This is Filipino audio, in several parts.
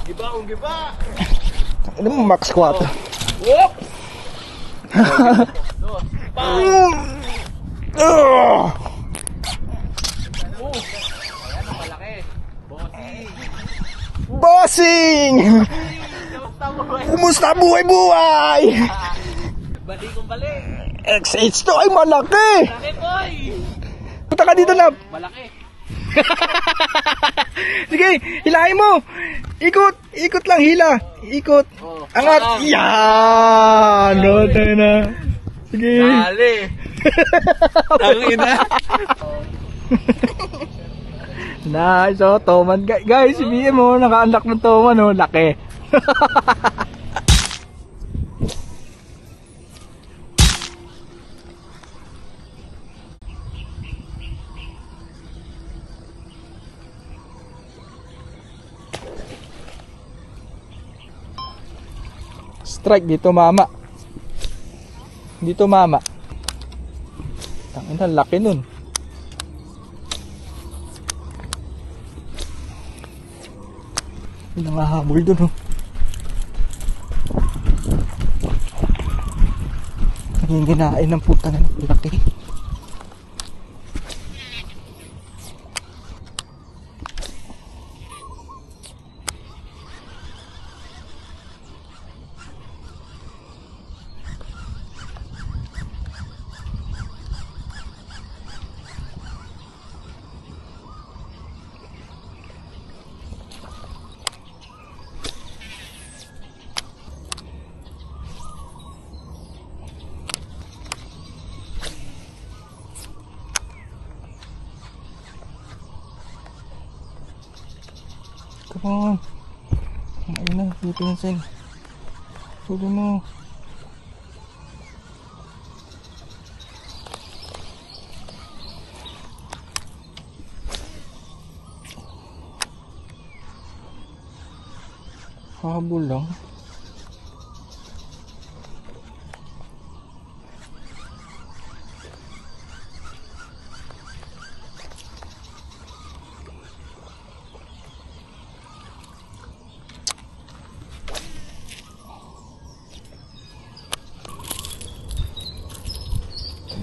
Giba, giba. Ano mo, max 4. Whoop! Bossing! Kumusta buhay-buhay? Balik kong balik. XH to ay malaki! Malaki, boy! Punta ka dito, Nap. Malaki. Sige, hilahin mo. Ikot, ikot lang, hila. Ikot. Angat. Yan! No, tayo na. Sige. Dali. Tangina. Nice, oh, Toman. Guys, sabihin mo, naka-unlock ng Toman, oh, laki. Strike dito, mama. Dito, mama. Tangina, laki nun. Nangahabol dun, oh. Nanginginain ng puta na laki. Come on. Ayun na, dito na sa'yo. Sulo mo. Habol lang.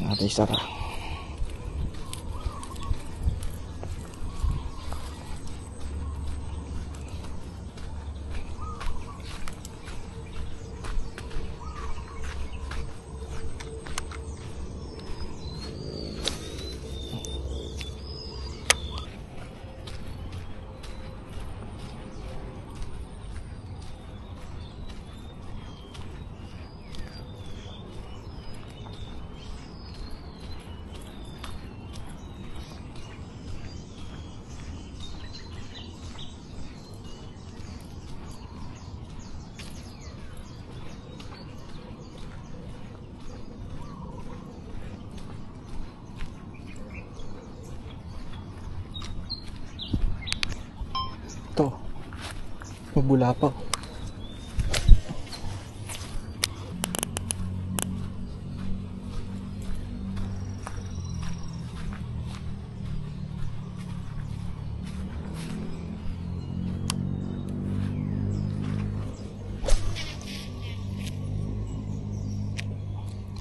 Natin isara. Ito, mabula pa.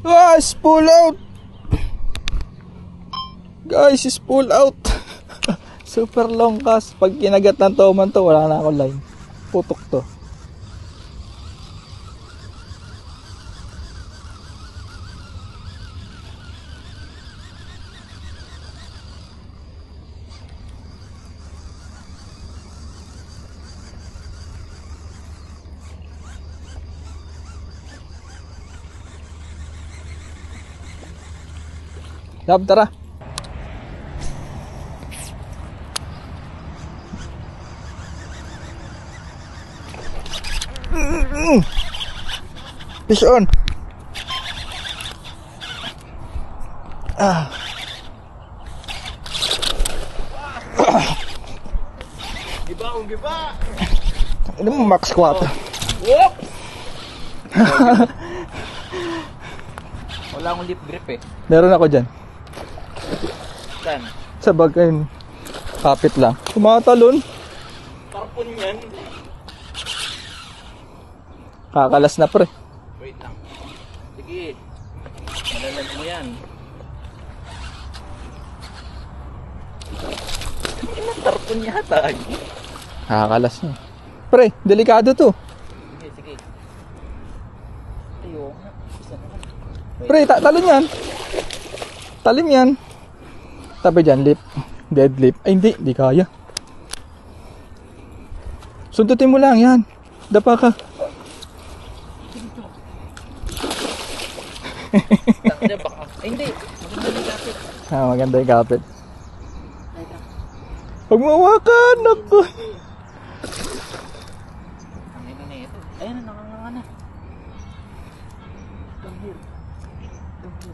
Guys, pull out. Guys, is pull out. Super long cast. Pag kinagat ng Toman to, wala na akong line. Putok to. Lab, tara. Fish on. Giba, giba. Ano mo, max 4. Whoop! Wala akong lip grip eh. Meron ako dyan. Saan? Sa bagay. Kapit lang. Tumatalon. Tarpon yan. Kakalas na pre. Wait lang. Sige. Malalag mo yan. Tarpon yata. Kakalas na. Pre, delikado to. Sige, sige. Ayaw. Isa na. Pre, talon yan. Talim yan. Tabi dyan, lip. Dead lip. Ay, hindi kaya. Sundutin mo lang yan. Dapa ka. Baka. Ay, hindi. Maganda yung kapit. Maganda yung kapit. Huwag mawakan. Naku. Ang ina na ito. Ayun, nakanganga na. Come here. Come here.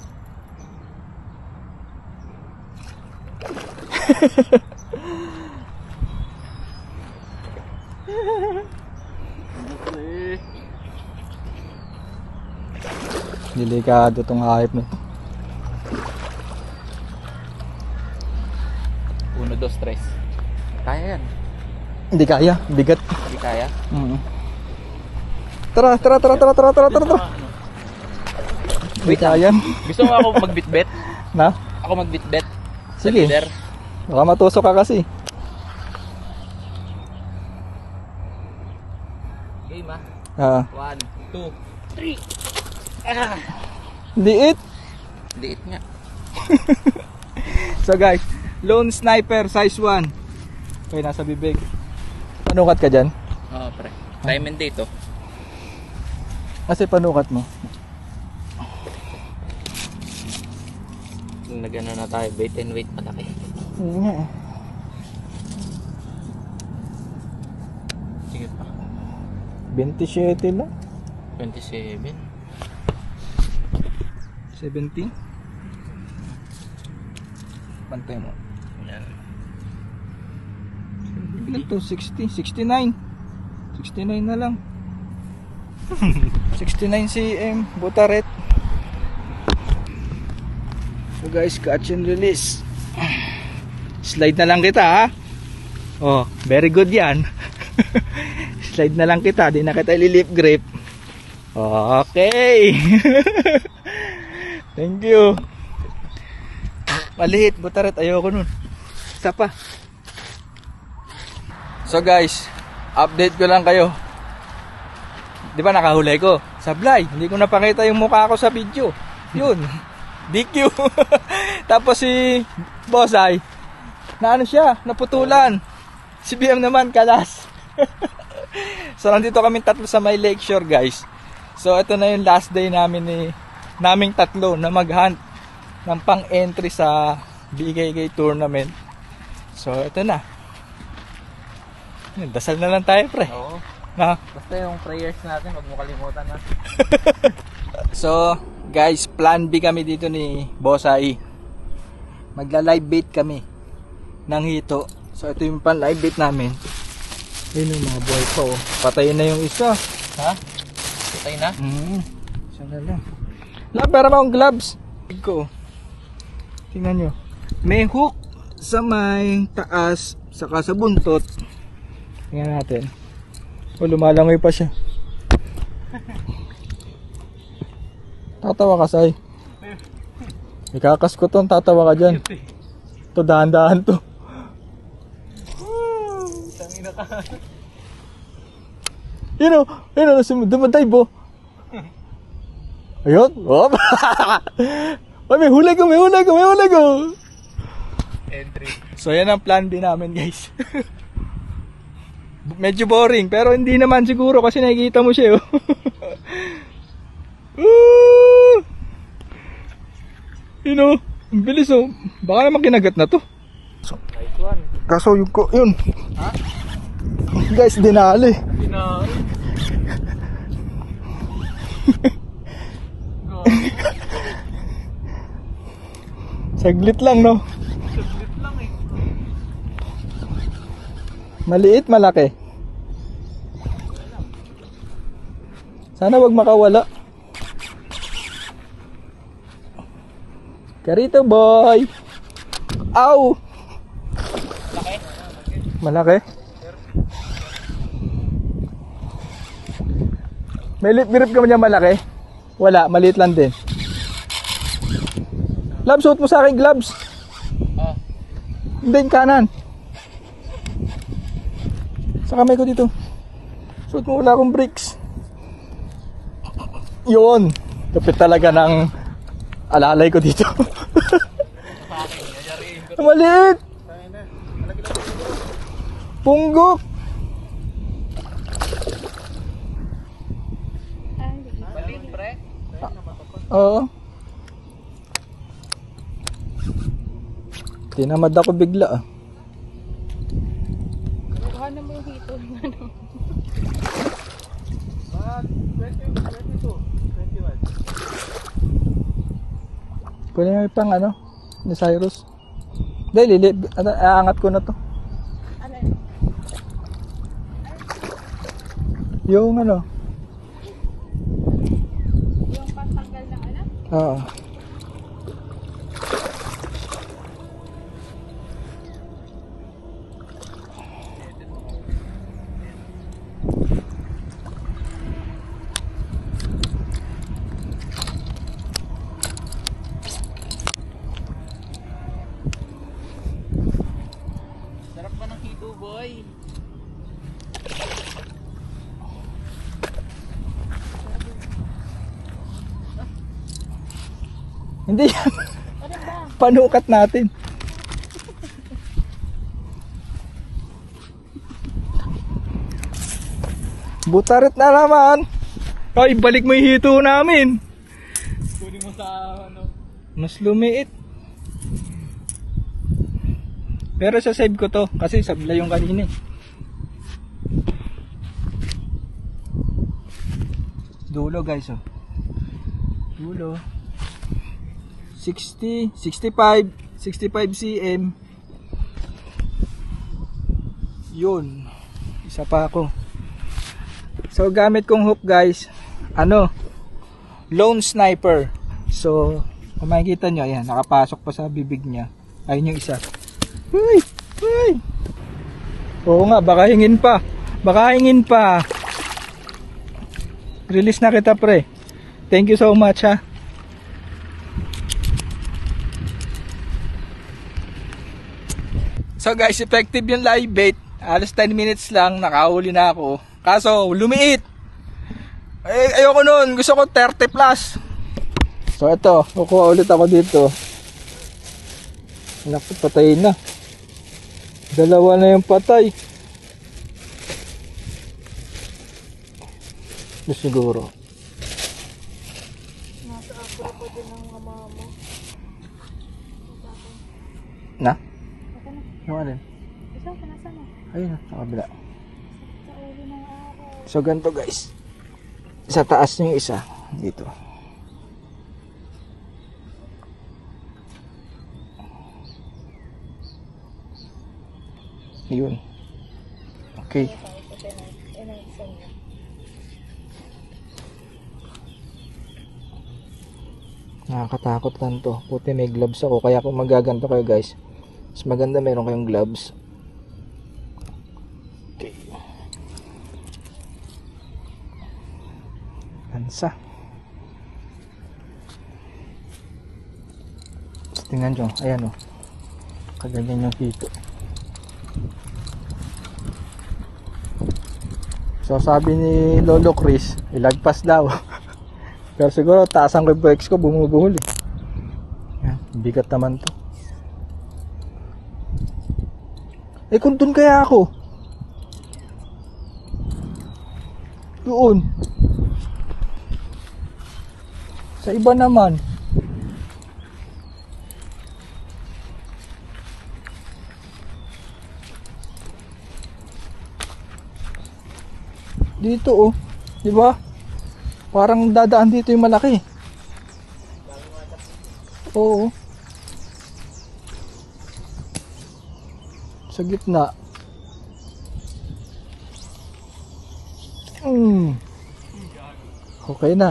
Delikado tong hayop na to. 1, 2, 3. Kaya yan. Hindi kaya, bigat. Hindi kaya. Tara. Hindi kaya. Gusto mo ako magbitbet? Na? Ako magbitbet? Sige. Leader? Baka matusok ka kasi. Game ah. 1, 2, 3. Liit. Liit nga. So guys, lone sniper size 1. Okay, nasa bibig. Panukat ka dyan? Oo, pre. Time and date, oh. Kasi panukat mo. Nag-ano na tayo, bait and weight malaki. Hindi nga eh. Sige pa. 27 lang. 27. 17. Pantay mo. Yan. Ilan to? 60, 69. 69 na lang. 69 cm, butaret. So guys, catch and release. Slide na lang kita ha. Oh, very good yan. Slide na lang kita, di na kita ililip grip. Okay. Thank you. Maliit, butaret, ayoko nun. Isa pa. So guys, update ko lang kayo. Di ba nakahuli ko? Sablay, hindi ko napakita yung mukha ko sa video. Yun, DQ. Tapos si Bosay, na ano siya, naputulan. Si BM naman, kalas. So nandito kami tatlo sa may lecture guys. So ito na yung last day naming tatlo na mag-hunt ng pang-entry sa BKK tournament. So ito na. Dasal na lang tayo pre. Oo. Na. Basta yung prayers natin, wag mo kalimutan na. So guys, plan B kami dito ni Bosai. Magla-live bait kami ng hito. So ito yung pan live bait namin. Ayun yung mga boy pa oh. Patayin na yung isa. Ha? Patay na? Isa na lang. Pero akong gloves. Ko. Tingnan nyo. May hook sa may taas saka sa buntot. Tingnan natin. O lumalangoy pa siya. Tatawa ka say. Ikakas ko to, tatawa ka dyan. To dahan-dahan to. Tangina ka. Yun o, dumadive oh. Ayun. Hop. Ay, may huli ko. Entry. So yan ang plan B namin guys. Medyo boring pero hindi naman siguro kasi nakikita mo siya oh. You know, ang bilis oh. Baka naman kinagat na to. Nice one. Kaso yun. Ha? Guys, dinali. Dinali. Saglit lang no. Saglit lang eh. Maliit, malaki. Sana wag makawala. Karito boy. Ow! Laki. Malaki? May lip grip ka mo niya malaki? Wala, maliit lang din. Labs, suot mo sa akin gloves. Oh. Hindi, yung kanan. Sa kamay ko dito. Suot mo, wala akong brakes. Yun. Kapit talaga ng alalay ko dito. Maliit. Punggok. Maliit, pre. Oo. Tinamad ako bigla ah. Kuha na mo yung hito. Pwede may pang ano ni Cyrus. Dahil aangat ko na to. Ano yun? Yung ano. Yung pantanggal ng ano? Oo. Sarap pa ng hito, boy. Hindi yan. Ano ba? Panukat natin. Butarit na naman. Ay, balik mo yung hito namin. Kunin mo sa ano. Mas lumiit. Pero sa save ko to kasi sablay yung kanina eh. Dulo guys oh. Dulo. 60, 65, 65 cm. Yun. Isa pa ako. So gamit kong hook guys, ano? Lone Sniper. So kung makikita nyo, ayan, nakapasok pa sa bibig niya. Ayun yung isa. Uy! Uy! Oo nga, baka hingin pa. Baka hingin pa. Release na kita pre. Thank you so much ha. So guys, effective yung live bait. Alas 10 minutes lang, nakahuli na ako. Kaso, lumiit. Ayoko nun, gusto ko 30 plus. So ito, kukuha ulit ako dito. Naku, patay na. Dalawa na yung patay. Siguro. Nasa abra po din ng mama mo. Na? Ito na. Yung alin? Isang panasa na. Ayun, sa kabila. Sa ulo ng araw. So ganito guys. Sa taas yung isa. Dito. Yun. Okay. Nakakatakot lang to. Puti may gloves ako. Kaya kung magaganto kayo guys, mas maganda meron kayong gloves. Okay. Ansa. Tingnan nyo. Ayan o. Kaganyan yung hito. So sabi ni Lolo Chris, ilagpas daw. Pero siguro taas ang reflex ko, bumubuhol eh. Yan, bigat naman to. Eh kung dun kaya ako? Doon. Sa iba naman. Dito oh, di ba? Parang dadaan dito yung malaki. Oo. Sa gitna. Okay na.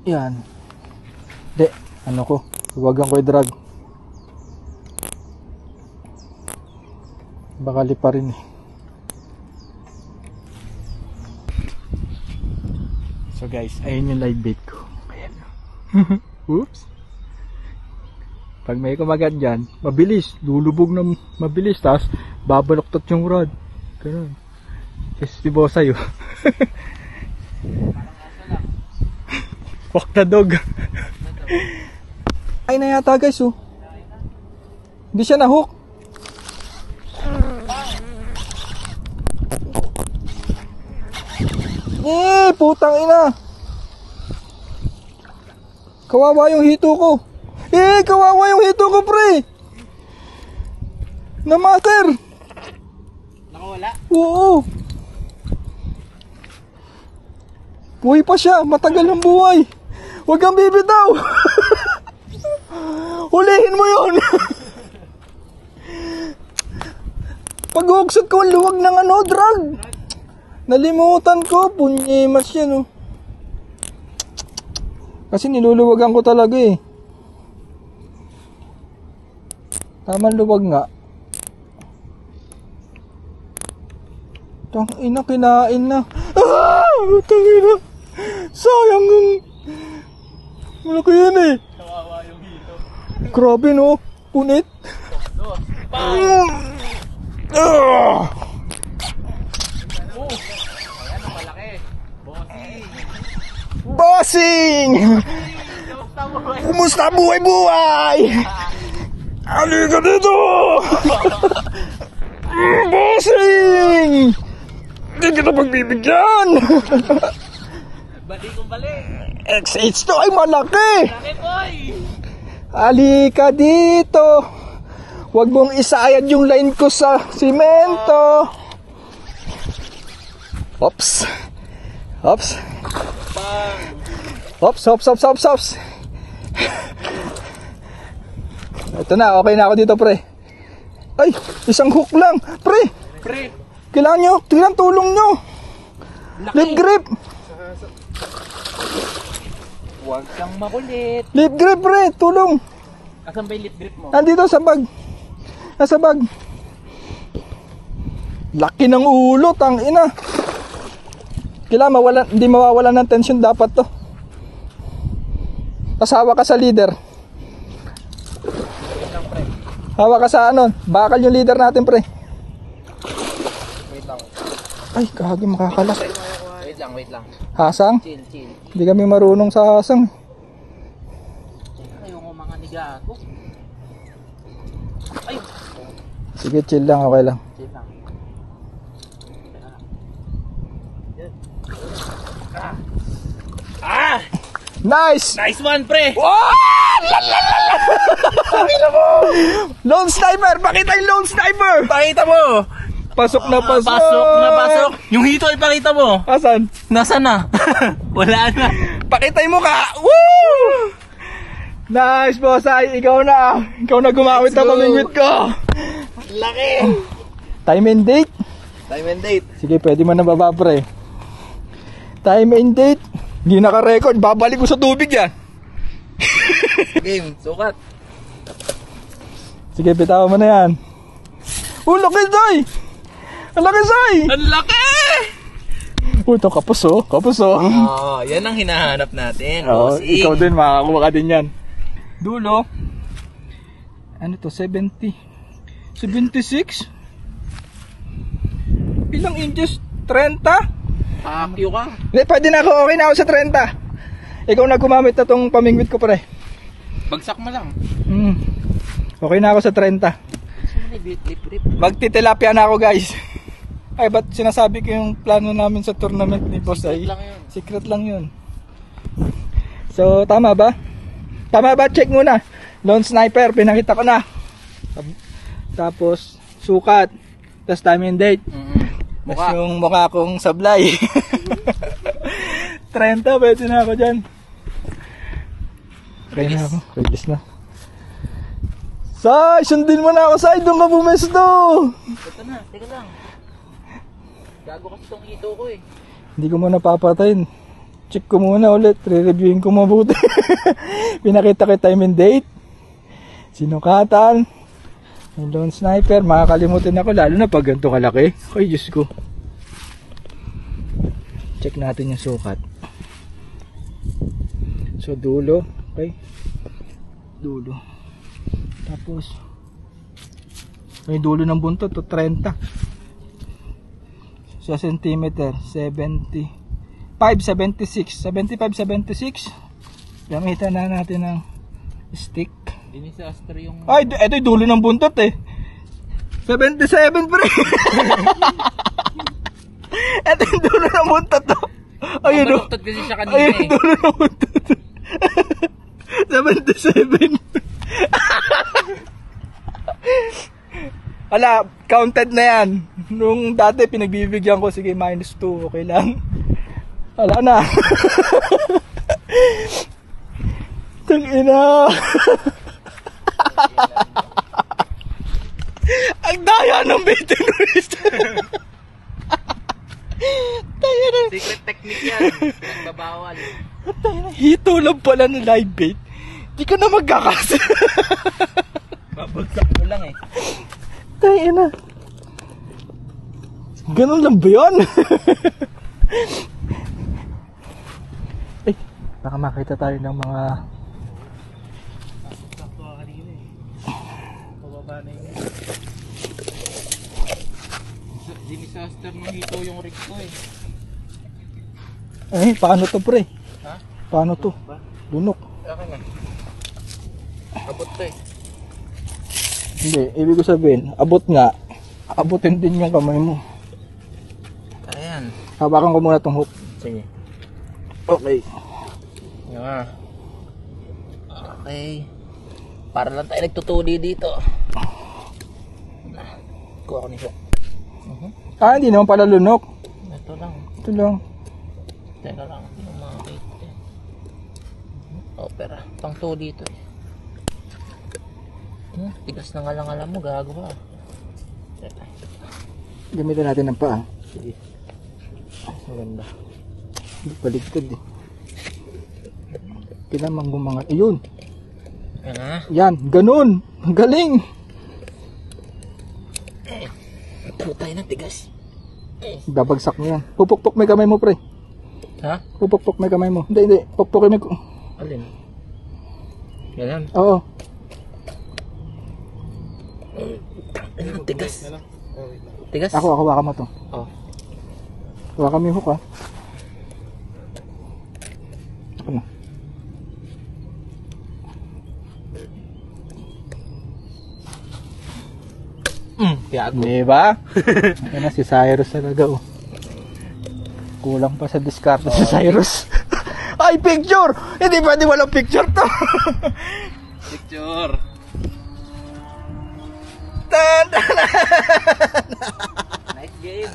Yan. De, ano ko? Huwagan ko i-drag. Bakali pa rin eh. So guys, ayun yung live bait ko. Ayan. Oops. Pag may kumagat dyan, mabilis. Lulubog na mabilis. Tapos, babaloktot yung rod. Ganun. Kasi si Bosay oh. Walk the dog. Ay na yata guys oh. Hindi siya na-hook. Putang ina. Kawawa yung hito ko. Kawawa yung hito ko pre. Na-matter. Nakawala? Oo. Buhay pa siya. Matagal ng buhay. Huwag kang bibitaw. Hulihin mo yun. Pag-uksot ko, luwag ng drag. Nalimutan ko. Punyimas yan oh. Kasi niluluwagan ko talaga eh. Tama luwag nga. Tang ina, kinain na. Tang ina. Sayang yung malaki yan eh. Kawawa yung hito. Grabe no. Punit. Ayan ang malaki. Bossing! Kumusta buhay-buhay? Halika dito! Bossing! Hindi kita pagbibigyan! Bali kong bali. XH2 ay malaki! Laki boy! Halika dito! Huwag mong isayad yung line ko sa simento! Oops! Oops! Oops! Oops! Oops! Oops! Oops! Ito na, okay na ako dito pre. Ay! Isang hook lang! Pre! Pre! Kailangan tulong nyo! Lip grip! Huwag kang makulit. Lip grip pre! Tulong! Asan ba yung lip grip mo? Nandito sa bag. Nasa bag. Laki ng ulo, tang ina. Kailangan hindi mawawalan ng tension dapat to. Tapos hawak ka sa leader. Hawak ka sa bakal yung leader natin pre. Wait lang. Ay, kahagi makakalas. Wait lang. Hasang? Chill. Hindi kami marunong sa hasang. Ayaw ko mga nigago. Ay! Sige, chill lang, okay lang. Chill lang. Nice! Nice one, pre! Oh! Lone sniper! Pakita yung lone sniper! Pakita mo! Pasok na pasok! Pasok! Yung hito ay pakita mo! Asan? Nasaan na? Wala na! Pakita mo ka! Woo! Nice, bossay! Ikaw na! Ikaw na gumamit na pamingwit ko! Laki! Time and date? Time and date. Sige, pwede mo na baba, pre. Time and date? Hindi naka-record. Babalik ko sa tubig yan. Game, sukat. Sige, bitawan mo na yan. Laki, Zay! Ang laki, Zay! Ang laki! Ito, kapos, oh. Kapos, oh. Yan ang hinahanap natin. Oh, Bossing. ikaw din, makakakuha ka din yan. Dulo. Ano to, 70? 76? Ilang inches? 30? Pakyo ka. Hindi, pwede na ako. Okay na ako sa 30. Ikaw na gumamit na tong pamingwit ko, pre. Bagsak mo lang. Okay na ako sa 30. Lip. Magtitilapia na ako, guys. Ay, ba't sinasabi ko yung plano namin sa tournament ni Boss ay? lang yun. Secret lang yun. So, tama ba? Tama ba? Check muna. Lone sniper, pinakita ko na. Tapos, sukat. Tapos time and date. Tapos yung mukha kong sablay. 30, pwede na ako dyan. Okay na ako. Release na. Say, sundin mo na ako, Say. Doon ka bumesto. Ito na, teka lang. Gago kasi itong hito ko eh. Hindi ko muna papatayin. check ko muna ulit. Re-reviewin ko mabuti. Pinakita ko time and date. Sinukatan. Yung lone sniper. Makakalimutin ako. Lalo na pag ganito kalaki. Ay, Diyos ko. Check natin yung sukat. So, dulo. Okay. Dulo. Tapos, may dulo ng buntot. 30. Sa centimeter, 75, 76. 75, 76. Gamitan na natin ng stick. Dinisaster yung... Ay, ito yung dulo ng buntot eh. 77 pre. Ito yung dulo ng buntot to. Ayun o. Baluktot kasi siya kanina Ayun eh. yung dulo ng buntot. 77. Wala, counted na yan. Nung dati pinagbibigyan ko, sige -2, okay lang. Wala na. Tangina. Ang daya ng baiting wrist. Tayo na. Secret technique yan. Nagbabawal. Tayo na. Hito lang pala ng live bait. Di ka na magkakas. Babagsak mo lang eh. Tayo na. Ganun lang ba yun? Ay, baka makita tayo ng mga... Sakto ka kanina eh. Pababa na yun. Dinisaster nung hito yung rig ko eh. Ay, paano to pre? Ha? Paano to? Ba? Lunok. Akin na. Abot to eh. Hindi, ibig ko sabihin, abot nga. Abutin din yung kamay mo. Ayan. Hawakan ko muna tong hook. Sige. Okay. Yan nga. Okay. Para lang tayo nagtutuli dito. Kuha ko nito. Ah, hindi naman pala lunok. Ito lang. Ito lang. Teka lang. Yung mga kate eh. Opera. Pang tuli ito eh. Tigas na nga lang alam mo. Gagawa. Teka. Gamitin natin ng paa. Sige. Maganda. Hindi paligtad eh. Kailangan gumangat. Ayun. Yan ha. Yan. Ganun. Ang galing. Putay na tigas. Babagsak mo yan. Pupukpok may kamay mo pre. Ha? Pupukpok may kamay mo. Hindi. Pupukpok may... Alin? Yan. Oo. Tigas. Tigas? Ako, hawakan mo to. Oh. Hawakan mo yung hook ha. Ako na. Piago. Diba? Ayan na si Cyrus talaga oh. Kulang pa sa diskarte si Cyrus. Ay, picture! Hindi pwede walang picture to. Picture. Tan, tan, Nice game.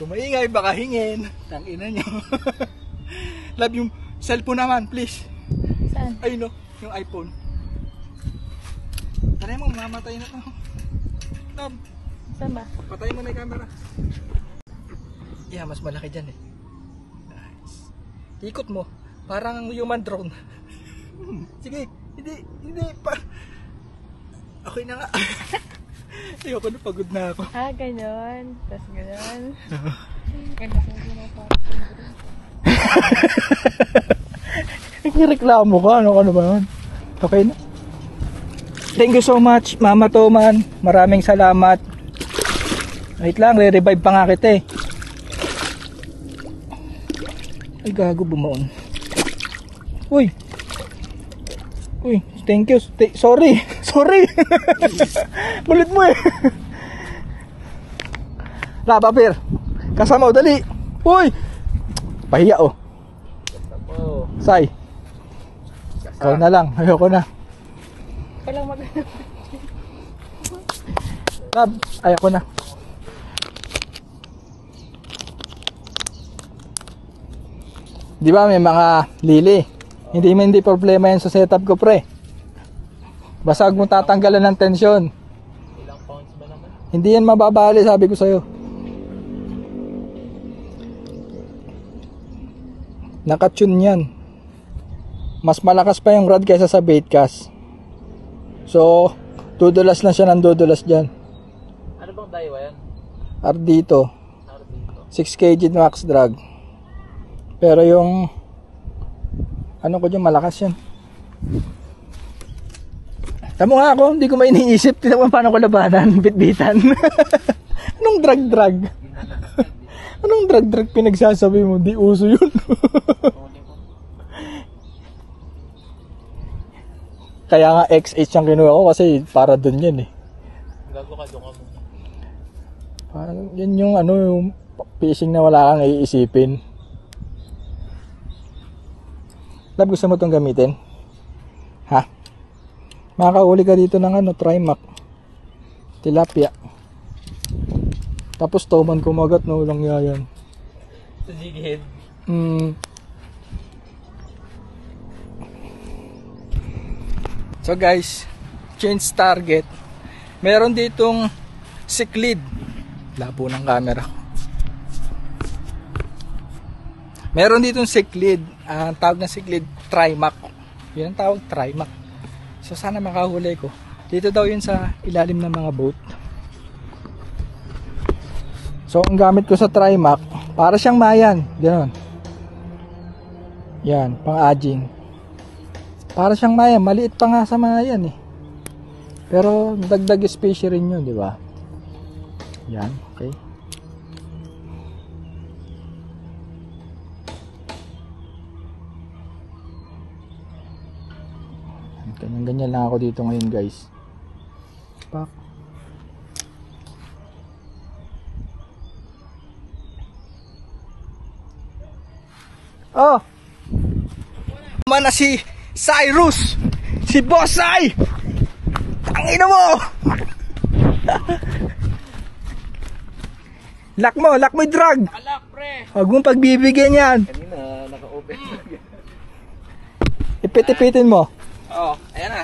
Kung maingay, baka hingin. Tangina nyo. Love yung cellphone naman, please. Saan? Ayun no, yung iPhone. Tara mo, mamatay na to. Love, Saan ba? patayin mo na yung camera. Yeah, mas malaki dyan eh. Nice. Ikot mo, parang human drone. Sige, hindi pa. Okay na nga. Ayoko na, pagod na ako. Ah, ganyan. Tapos ganyan. Nagreklamo ka, ano ba yun? Okay na. Thank you so much, Mama Toman. Maraming salamat. Wait lang, re-revive pa nga kita eh. Ay, gago, bumaon. Uy. Uy, thank you. Sorry. Sorry. Bulit mo eh. Laba, Pir. Kasama, dali. Uy. Pahiya oh. Oh. Say. Ikaw na lang. Ayoko na. Walang maganda. Lab, ayoko na. Di ba may mga lili? Hindi problema yan sa setup ko pre. Basta huwag mong tatanggalan ng tensyon. Ilang pounds ba naman? Hindi yan mababali, sabi ko sa'yo. Nakatune yan. Mas malakas pa yung rod kaysa sa bait cast. So, dudulas lang siya ng dudulas dyan. Ano bang Daiwa yan? Ardito. Ardito. 6 kg max drag. Pero yung ano ko dyan, malakas yan. Tamo nga ako, hindi ko may iniisip. Tignan mo paano ko labanan, bit-bitan. Anong drag-drag? Anong drag-drag pinagsasabi mo? Di uso yun. Kaya nga XH ang kinuha ko kasi para dun yan eh. Gago ka doon ka mo. Parang yan yung ano, yung fishing na wala kang iisipin. Lab, gusto mo itong gamitin? Ha? Makakauli ka dito ng ano, Trimac. Tilapia. Tapos toman kumagat, no? Walang yayan. Sa jighead. So guys, change target. Meron ditong cichlid. Labo ng camera. Meron ditong cichlid. Ang tawag na cichlid, Trimac. Yun ang tawag, Trimac. So sana makahuli ko. Dito daw yun sa ilalim ng mga boat. So ang gamit ko sa Trimac, para siyang mayan. Ganon. Yan, pang-aging. Para siyang mayan, maliit pa nga sa mayan eh. Pero dagdag species rin yun, di ba? Yan, okay. Ganyan lang ako dito ngayon, guys. Pak. Oh! Mana si Cyrus! Si Bossay! Tangina mo! Lock mo yung drag! Alak, pre! Huwag mong pagbibigyan yan! Kanina, naka-open. Ipit-ipitin mo. Oo, ayan na.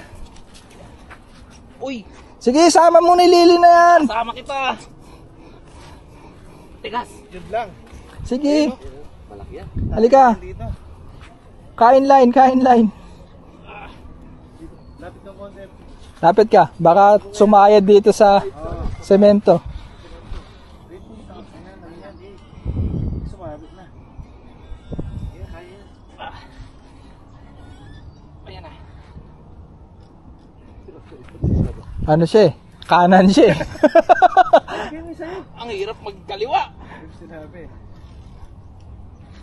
Uy! Sige, sama mo ni Lily na yan! Sama kita! Tigas! Yun lang. Sige, Malaki yan. halika. Dito. Kain line. Lapit ng concept. Lapit ka, baka sumayad dito sa semento. Sumabit na. Ayan na. Ano siya eh? Kanan siya eh. Ang hirap magkaliwa. Sinabi.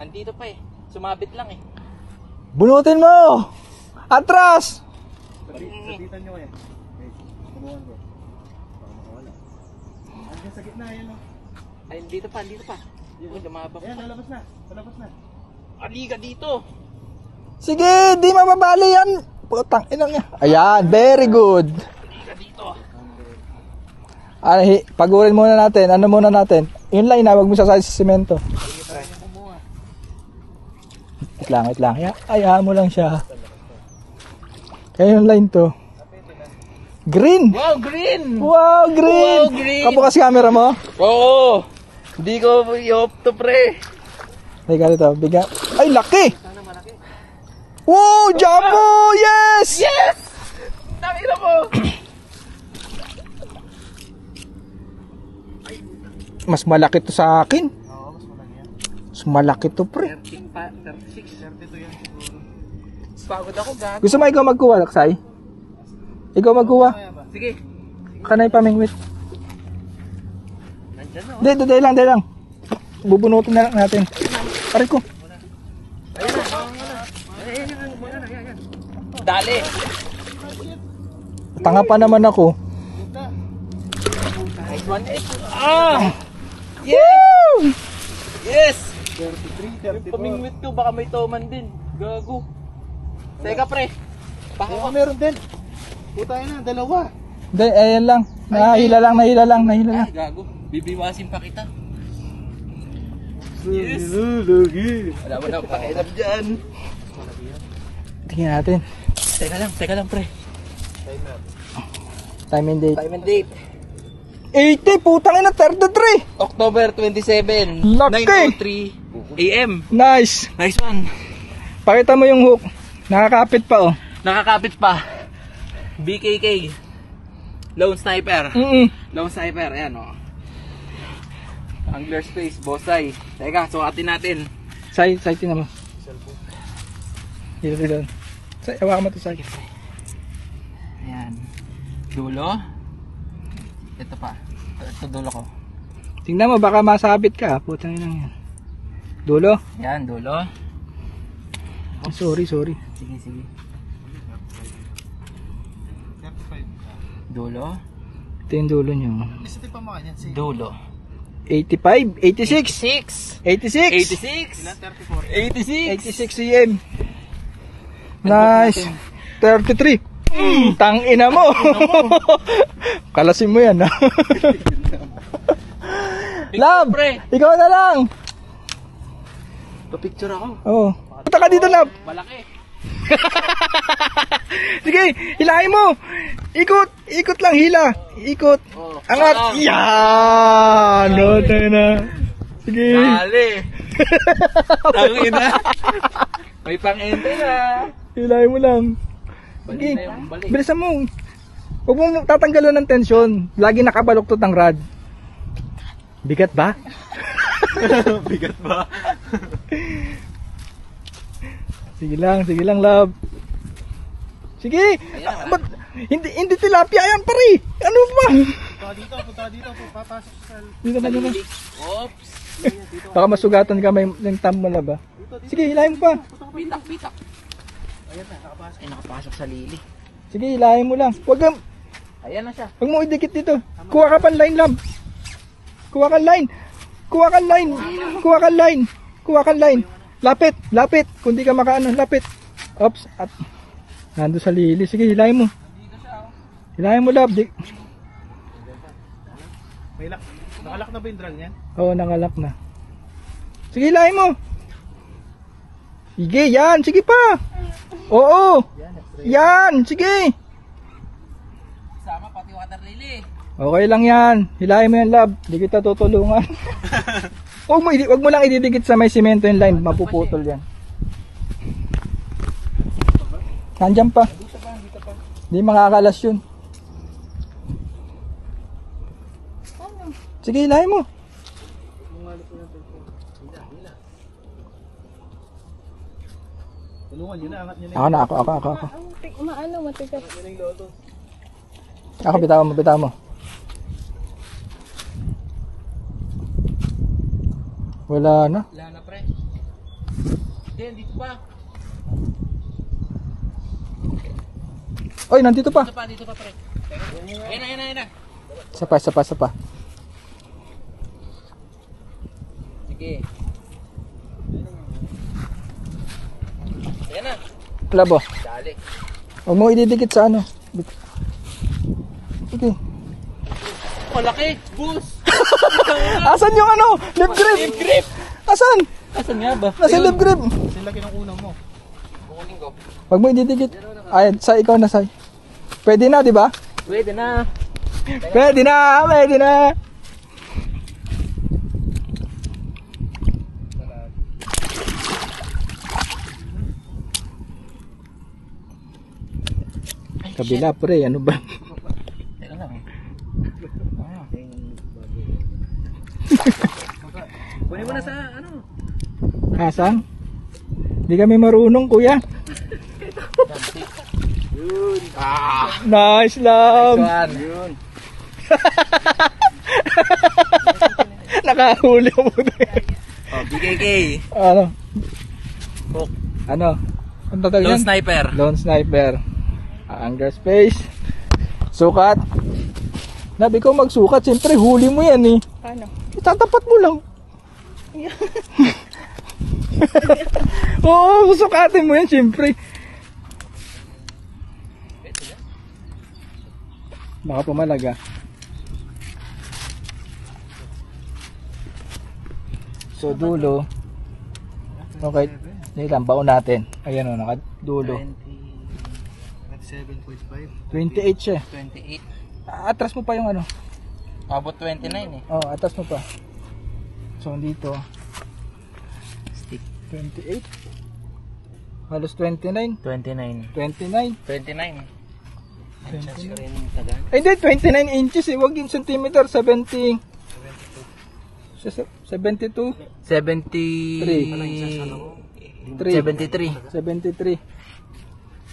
Andito pa eh. Sumabit lang eh. Bunutin mo! Atras! Sabitan nyo eh. Okay, tulungan ko. Baka makawala. Andiyan sa gitna, yan o. Ay, dito pa. Uy, lumabang Ayan, pa. lalabas na. Aliga dito. Sige, di mababali yan. Putang inang niya. Ayan, very good. Aliga dito. Pagurin muna natin. Ano muna natin? Yun lang, wag mo sasali sa semento. Wait lang. Ayahan mo lang siya. Kaya yung line to. Green! Wow, green! Wow, green! Wow, green! Kabukas camera mo? Oo! Hindi ko i-off to, pre. Teka dito, bigyan. Ay, laki! Wow, Japo! Yes! Yes! Tangina mo! Mas malaki to sa akin. Oo, mas malaki yan. Mas malaki to, pre. 36. 32 yan siguro. Pagod ako, gago. Gusto mo ikaw magkuha, Laksay? Ikaw magkuha. Kaya ba? Sige. Kanay pamingwit. Nandyan na. Hindi, day lang. Bubunutin na lang natin. Aray ko. Dali. Tanga pa naman ako. Nice one. Ah! Yes! Yes! 33, 34. Pamingwit ko, baka may toman din. Gago. Teka, pre. Baka Oo, meron din. Puta na, dalawa. Hindi, ayan lang. Nahila lang. Ah, gago. Bibiwasin pa kita. Yes! Wala mo na ang pakialam dyan. Tingnan natin. Teka lang, pre. Time and date. Time and date. 80, putang ina, 33. October 27, Laki! 9:03 AM. Nice. Nice one. Pakita mo yung hook. Nakakapit pa oh. Nakakapit pa. BKK. Lone Sniper. Lone Sniper, ayan o. Angler Space, Bosay. Teka, sukatin natin. Say, tingnan mo. Dito. Say, hawakan mo to, Say. Ayan. Dulo. Ito pa. Ito dulo ko. Tingnan mo, baka masabit ka. Putang ina yan. Dulo. Ayan, dulo. Sorry. Sige. Dulo. Ito yung dulo nyo. Gusto pa mo yan, si Dulo. 85, 86, 86, 86. 86 cm. Nice. 33. Tangina mo. Kalasin mo yan, ha? Love, Pre. ikaw na lang. Pa-picture ako. Oh. Punta ka dito, Love. Malaki. Sige, hilahin mo. Ikot lang, hila. Ikot. Oh. Angat. Yan. No, tayo na. Sige. Dali. Tangina. May pang-entry na. Hilahin mo lang. Balik Sige. na yung balik. Bilisan mo. Huwag mo tatanggalan ng tensyon. Lagi nakabaluktot ang rod. Bigat ba? Bigat ba? Sige lang, love. Sige. Hindi tilapia yan, pare. Ano ba? punta dito, papasok sa... Dito na. Oops. Baka masugatan ka may ng tam mo, love. Sige, hilahin mo pa. Bitak. Ayan na, nakapasok. Ay, nakapasok sa lili. Sige, hilahin mo lang. Ayan na siya. Huwag mo idikit dito. Kuha ka pan line, love. Kuha ka line. Lapit. Kung di ka makaano, lapit. Oops. At nando sa lili. Sige, hilahin mo. Hilahin mo, love. May lock. Nakalak na ba yung drone yan? Oo, nangalak na. Sige, hilahin mo. Sige, yan. Sige pa. Oo. Yan. Sige. Sama pati water lily. Okay lang yan. Hilahin mo yan, love. Hindi kita tutulungan. Wag mo lang ididikit sa may simento yung line. Mapuputol yan. Nandiyan pa. Hindi makakalas yun. Sige, hilahin mo. Tulungan nyo na, angat nyo na. Ako. Maano, matigas. Ako, bitaw mo. Wala na. Wala na, pre. Then, dito pa. Oy, nandito pa. Dito pa, pre. Ayan na. Isa pa. Sige. Ayan na. Labo. Dali. Huwag mo ididikit sa ano. Sige. Malaki. Boost. Asan yung ano? Lip grip. Asan? Asan nga ba? Nasa lip grip. Sila kinukuna mo. Kukunin ko. Huwag mo ididikit. Ay, ikaw na, Say. Pwede na, di ba? Pwede na. Pwede na. Kabila, pre. Ano ba? Teka lang. Kunin mo na sa ano. Asan? Hindi kami marunong, kuya. Yun. Nice, love. Yun. Nakahuli mo doon. Oh, BKK. Ano? Hook. Ano? Ang tatag Lone yan? Sniper. Lone Sniper. Angler Space. Sukat. Nabi ko magsukat. Siyempre, huli mo yan eh. Paano? Itatapat mo lang. Oo, susukatin mo yan siyempre. Baka pumalaga. So dulo. Okay. Dito lang, baon natin. Ayan o, nakadulo. 27.5. 28 siya. 28. Atras mo pa yung ano. Abot 29 eh. Oh, atras mo pa. So dito, Stick. 28. Halos 29. 29. 29. 29. 29. Ay, hindi, 29 inches eh. Huwag yung centimeter. 70. 72. 73. 73.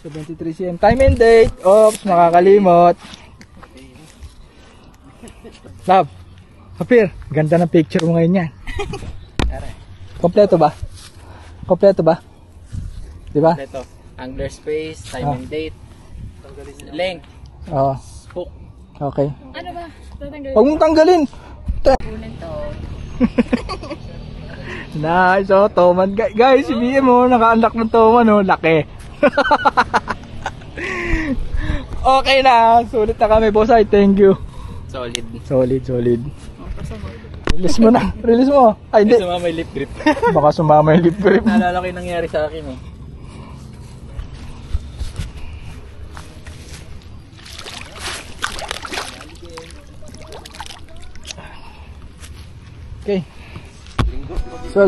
73 cm. Time and date. Oops, makakalimot. Love. Kapir, ganda ng picture mo ngayon yan. Kompleto ba? Kompleto ba? Diba? Ito. Angler space, time and date, length, Oo. hook. Okay. Ano ba? Tatanggalin. Huwag mong tanggalin. Kunin to. Nice. Oh, Toman. Guys, si BM mo, naka-unlock ng Toman. Oh, laki. Okay na. Sulit na kami, boss. Ay, thank you. Solid. Solid. Release mo na. Release mo. Ay, hindi. Sumama may lip grip. Baka sumama yung lip grip. Naalala ko yung nangyari sa akin eh. Okay. So,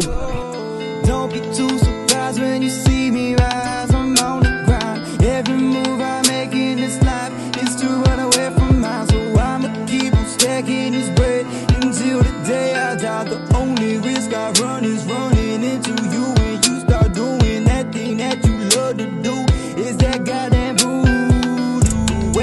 Don't be too surprised when you see me rise. I'm on the grind. Every move I make in this life is to run away from mine. So I'ma keep on stacking this bread until the day I die. The